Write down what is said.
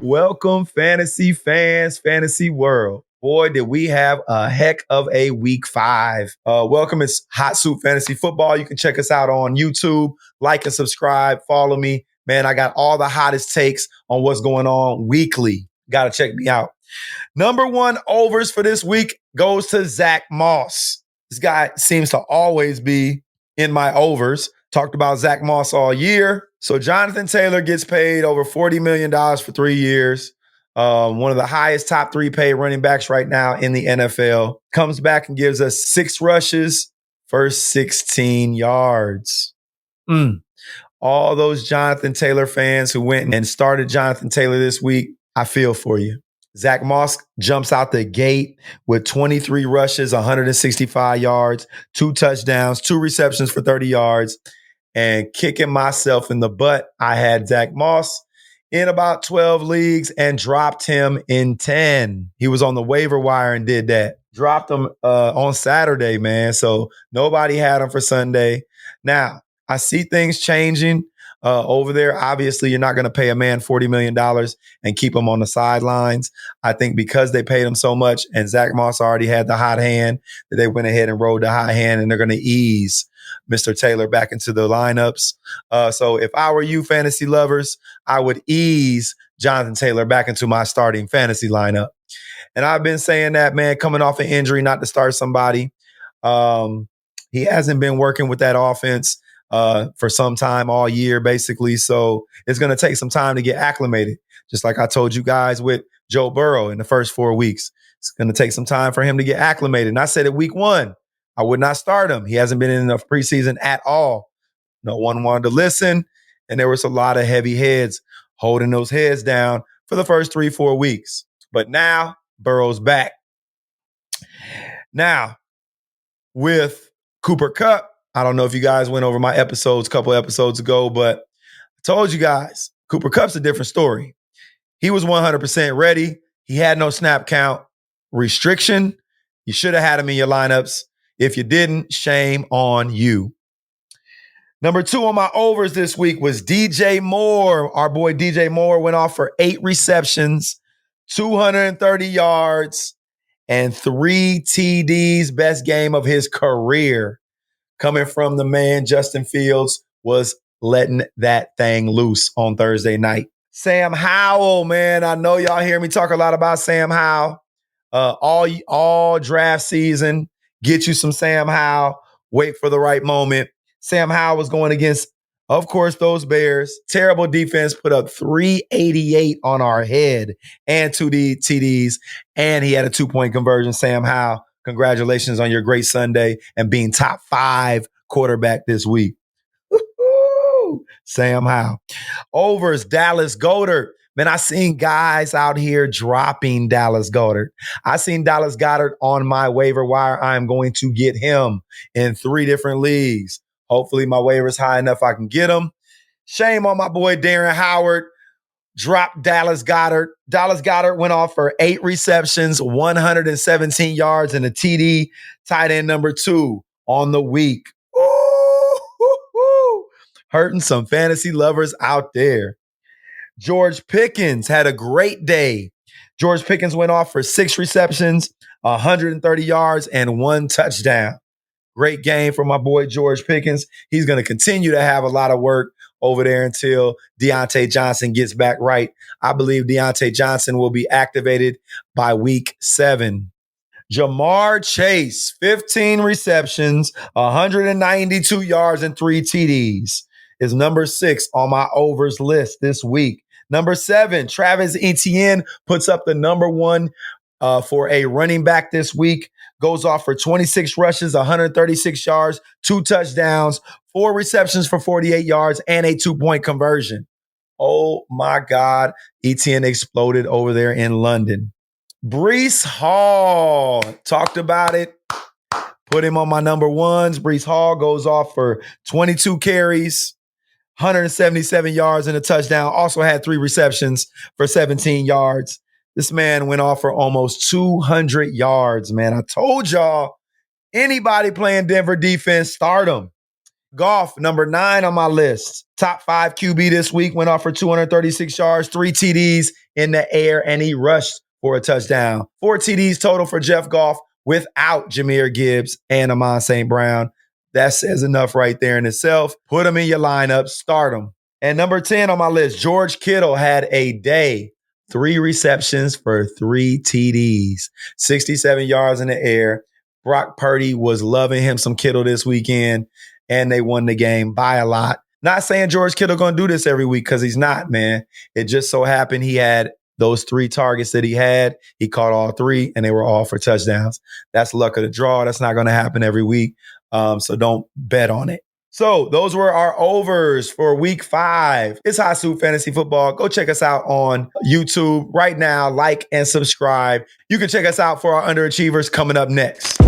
Welcome, fantasy fans, fantasy world. Boy, did we have a heck of a week 5. Welcome. It's Hot Soup Fantasy Football. You can check us out on YouTube. Like and subscribe. Follow me. Man, I got all the hottest takes on what's going on weekly. Got to check me out. Number 1 overs for this week goes to Zack Moss. This guy seems to always be in my overs. Talked about Zack Moss all year. So Jonathan Taylor gets paid over $40 million for 3 years. One of the highest top 3 paid running backs right now in the NFL. Comes back and gives us 6 rushes for 16 yards. All those Jonathan Taylor fans who went and started Jonathan Taylor this week, I feel for you. Zack Moss jumps out the gate with 23 rushes, 165 yards, 2 touchdowns, 2 receptions for 30 yards. And kicking myself in the butt, I had Zack Moss in about 12 leagues and dropped him in 10. He was on the waiver wire and did that. Dropped him on Saturday, man. So nobody had him for Sunday. Now, I see things changing over there. Obviously, you're not going to pay a man $40 million and keep him on the sidelines. I think because they paid him so much and Zack Moss already had the hot hand, that they went ahead and rode the hot hand, and they're going to ease Mr. Taylor back into the lineups. So if I were you, fantasy lovers, I would ease Jonathan Taylor back into my starting fantasy lineup. And I've been saying that, man, coming off an injury, not to start somebody. He hasn't been working with that offense for some time, all year, basically. So it's going to take some time to get acclimated. Just like I told you guys with Joe Burrow in the first 4 weeks. It's going to take some time for him to get acclimated. And I said it week 1. I would not start him. He hasn't been in enough preseason at all. No one wanted to listen. And there was a lot of heavy heads holding those heads down for the first 3-4 weeks. But now Burrow's back. Now, with Cooper Kupp, I don't know if you guys went over my episodes a couple episodes ago, but I told you guys, Cooper Kupp's a different story. He was 100% ready. He had no snap count restriction. You should have had him in your lineups. If you didn't, shame on you. Number 2 on my overs this week was DJ Moore. Our boy DJ Moore went off for 8 receptions, 230 yards, and 3 TDs. Best game of his career. Coming from the man, Justin Fields was letting that thing loose on Thursday night. Sam Howell, man. I know y'all hear me talk a lot about Sam Howell. All draft season. Get you some Sam Howell. Wait for the right moment. Sam Howell was going against, of course, those Bears. Terrible defense. Put up 388 on our head and 2 TDs. And he had a 2-point conversion. Sam Howell, congratulations on your great Sunday and being top 5 quarterback this week. Woo-hoo! Sam Howell. Overs, Dallas Goedert. Man, I seen guys out here dropping Dallas Goedert. I seen Dallas Goedert on my waiver wire. I am going to get him in 3 different leagues. Hopefully my waiver's high enough I can get him. Shame on my boy Darren Howard. Dropped Dallas Goedert. Dallas Goedert went off for 8 receptions, 117 yards, and a TD. Tight end number 2 on the week. Ooh, hurting some fantasy lovers out there. George Pickens had a great day. George Pickens went off for 6 receptions, 130 yards, and 1 touchdown. Great game for my boy George Pickens. He's going to continue to have a lot of work over there until Deontay Johnson gets back right. I believe Deontay Johnson will be activated by week 7. Jamar Chase, 15 receptions, 192 yards, and 3 TDs. Is number 6 on my overs list this week. Number 7, Travis Etienne puts up the number 1 for a running back this week. Goes off for 26 rushes, 136 yards, 2 touchdowns, 4 receptions for 48 yards, and a 2-point conversion. Oh my God. Etienne exploded over there in London. Breece Hall, talked about it. Put him on my number 1s. Breece Hall goes off for 22 carries, 177 yards and a touchdown. Also had 3 receptions for 17 yards. This man went off for almost 200 yards, man. I told y'all, anybody playing Denver defense, start him. Goff, number 9 on my list. Top 5 QB this week, went off for 236 yards, 3 TDs in the air, and he rushed for a touchdown. 4 TDs total for Jeff Goff without Jahmyr Gibbs and Amon St. Brown. That says enough right there in itself. Put him in your lineup, start him. And number 10 on my list, George Kittle had a day. 3 receptions for 3 TDs, 67 yards in the air. Brock Purdy was loving him some Kittle this weekend, and they won the game by a lot. Not saying George Kittle going to do this every week because he's not, man. It just so happened he had those 3 targets that he had. He caught all 3, and they were all for touchdowns. That's luck of the draw. That's not going to happen every week, so don't bet on it. So those were our overs for week 5. It's Hot Soup Fantasy Football. Go check us out on YouTube right now. Like and subscribe. You can check us out for our underachievers coming up next.